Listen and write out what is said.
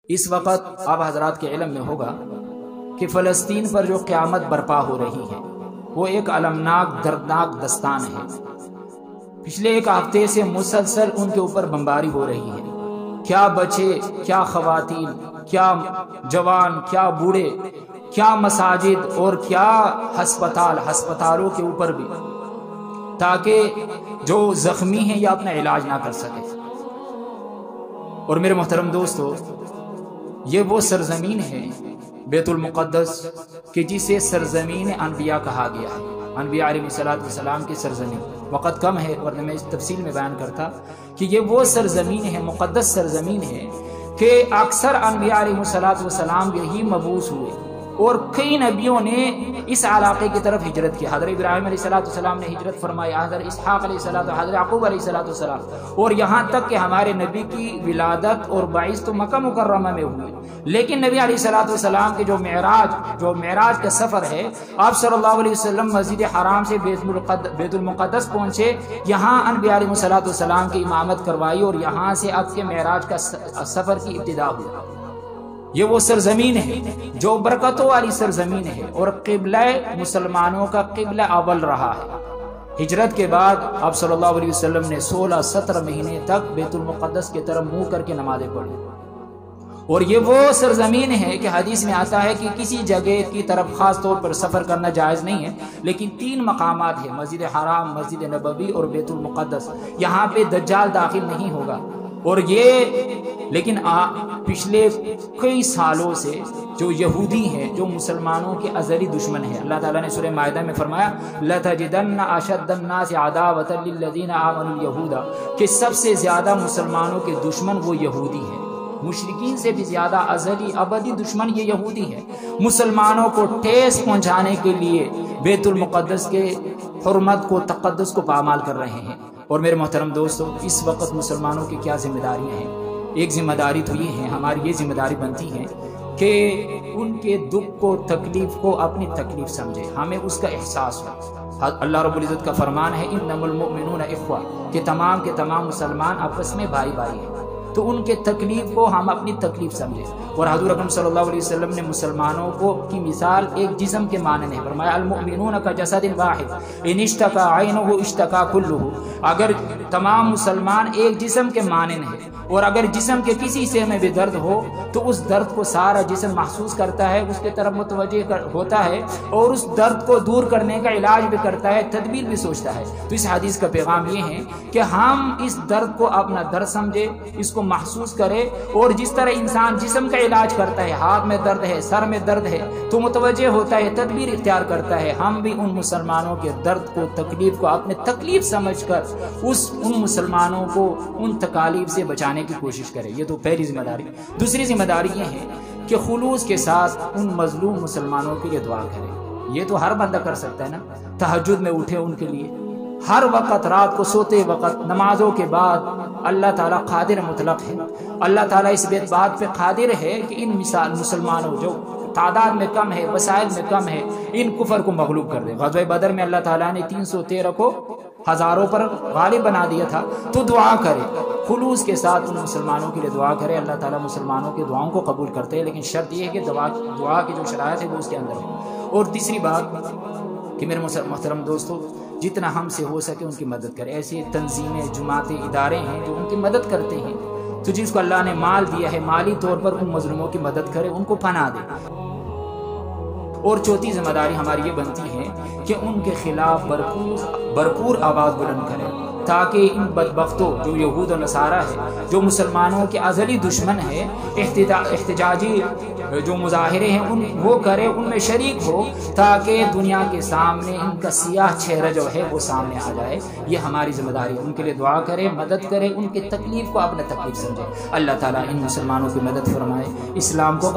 اس وقت آپ حضرات کے علم میں ہوگا کہ فلسطین پر جو قیامت برپا ہو رہی ہے وہ ایک المناک دردناک دستان ہے۔ پچھلے ایک ہفتے سے مسلسل ان کے اوپر بمباری ہو رہی ہے۔ کیا بچے، کیا خواتین، کیا جوان، کیا بوڑھے، کیا مساجد اور کیا ہسپتالوں کے اوپر بھی، تاکہ جو زخمی ہیں یا اپنا علاج نہ کر سکے۔ اور میرے محترم دوستو، یہ وہ سرزمین ہے بیت المقدس کہ جسے سرزمین انبیاء کہا گیا ہے، انبیاء علیہ السلام کی سرزمین۔ وقت کم ہے ورنہ میں اس تفصیل میں بیان کرتا کہ یہ وہ سرزمین ہے، مقدس سرزمین ہے کہ اکثر انبیاء علیہ السلام یہی مبعوث ہوئے، اور کئی نبیوں نے اس علاقے کی طرف ہجرت کی۔ حضرت ابراہیم علیہ السلام نے ہجرت فرمائی، حضرت اسحاق علیہ السلام، حضرت یعقوب علیہ السلام، اور یہاں تک کہ ہمارے نبی کی ولادت اور بعث تو مکہ مکرمہ میں ہوئی۔ لیکن نبی علیہ السلام کے جو معراج کا سفر ہے، آپ صلی اللہ علیہ وسلم مسجد حرام سے بیت المقدس پہنچے، یہاں انبیاء علیہ السلام کی امامت کروائی، اور یہاں سے اب کے معراج کا سفر کی ابتدا ہوئی۔ یہ وہ سرزمین ہے جو برکتوں والی سرزمین ہے اور قبلہ مسلمانوں کا قبلہ اول رہا ہے۔ ہجرت کے بعد آپ صلی اللہ علیہ وسلم نے 16-17 مہینے تک بیت المقدس کی طرف منہ کر کے نمازیں پڑھی، اور یہ وہ سرزمین ہے کہ حدیث میں آتا ہے کہ کسی جگہ کی طرف خاص طور پر سفر کرنا جائز نہیں ہے، لیکن 3 مقامات ہیں، مسجد حرام، مسجد نبوی اور بیت المقدس، یہاں پہ دجال داخل نہیں ہوگا۔ اور لیکن پچھلے کئی سالوں سے جو یہودی ہیں، جو مسلمانوں کے ازلی دشمن ہیں، اللہ تعالیٰ نے سورہ مائدہ میں فرمایا لَتَجِدَنَّ أَشَدَّ النَّاسِ عَدَاوَةً لِلَّذِينَ آمَنُوا الْيَهُودَ، کہ سب سے زیادہ مسلمانوں کے دشمن وہ یہودی ہیں۔ مشرکین سے بھی زیادہ ازلی ابدی دشمن یہ یہودی ہے۔ مسلمانوں کو ٹھیس پہنچانے کے لیے بیت المقدس کے حرمت کو، تقدس کو پامال کر رہے ہیں۔ اور میرے محترم دوستو، اس وقت مسلمانوں کی کیا ذمہ داریاں ہیں؟ ایک ذمہ داری تو یہ ہے، ہماری یہ ذمہ داری بنتی ہے کہ ان کے دکھ کو، تکلیف کو اپنی تکلیف سمجھے، ہمیں اس کا احساس ہو۔ اللہ رب العزت کا فرمان ہے انما المؤمنون اخوہ، کہ تمام کے تمام مسلمان آپس میں بھائی بھائی ہیں، تو ان کے تکلیف کو ہم اپنی تکلیف سمجھیں۔ اور حضور اکرم صلی اللہ علیہ وسلم نے مسلمانوں کو کی مثال ایک جسم کے مانند ہے، فرمایا المؤمنون کجسد واحد ان اشتکا عینہ اشتکا کلہ، اگر تمام مسلمان ایک جسم کے مانند ہیں، اور اگر جسم کے کسی حصے میں بھی درد ہو تو اس درد کو سارا جسم محسوس کرتا ہے، اس کے طرف متوجہ ہوتا ہے، اور اس درد کو دور کرنے کا علاج بھی کرتا ہے، تدبیر بھی سوچتا ہے۔ تو اس حدیث کا پیغام یہ ہے کہ ہم اس درد کو اپنا درد سمجھے، اس کو محسوس کرے، اور جس طرح انسان جسم کا علاج کرتا ہے، ہاتھ میں درد ہے، سر میں درد ہے تو متوجہ ہوتا ہے، تدبیر اختیار کرتا ہے، ہم بھی ان مسلمانوں کے درد کو، تکلیف کو اپنے تکلیف سمجھ کر ان مسلمانوں کو ان تکالیف سے بچانے کی کوشش کرے۔ یہ تو پہلی ذمہ داری۔ دوسری ذمہ داری یہ ہے کہ خلوص کے ساتھ ان مظلوم مسلمانوں کے لیے دعا کرے۔ یہ تو ہر بندہ کر سکتا ہے نا، تہجد میں اٹھے ان کے لیے، ہر وقت رات کو سوتے وقت، نمازوں کے بعد۔ اللہ تعالیٰ قادر مطلق ہے، اللہ تعالیٰ اس بات پہ قادر ہے کہ ان مسلمانوں جو تعداد میں کم ہے، وسائل میں کم ہے، ان کفر کو مغلوب کر دے۔ غزوہ بدر میں اللہ تعالیٰ نے 313 کو ہزاروں پر غالب بنا دیا تھا۔ تو دعا کرے، خلوص کے ساتھ ان مسلمانوں کے لیے دعا کرے، اللہ تعالیٰ مسلمانوں کی دعاؤں کو قبول کرتے ہیں، لیکن شرط یہ ہے کہ دعا کی جو شرائط ہے وہ اس کے اندر ہے۔ اور تیسری بات کہ میرے محترم دوستو، جتنا ہم سے ہو سکے ان کی مدد کرے۔ ایسی تنظیمیں، جماعتیں، ادارے ہیں جو ان کی مدد کرتے ہیں، تو جس کو اللہ نے مال دیا ہے مالی طور پر ان مظلوموں کی مدد کرے، ان کو پناہ دے۔ اور چوتھی ذمہ داری ہماری یہ بنتی ہے کہ ان کے خلاف بھرپور آواز بلند کرے، تاکہ ان بدبختوں جو یہود و نصارہ ہے، جو مسلمانوں کے ازلی دشمن ہے، احتجاجی جو مظاہرے ہیں وہ کرے، ان میں شریک ہو، تاکہ دنیا کے سامنے ان کا سیاہ چہرہ جو ہے وہ سامنے آ جائے۔ یہ ہماری ذمہ داری ہے، ان کے لیے دعا کرے، مدد کرے، ان کی تکلیف کو اپنا تکلیف سمجھے۔ اللہ تعالیٰ ان مسلمانوں کی مدد فرمائے، اسلام کو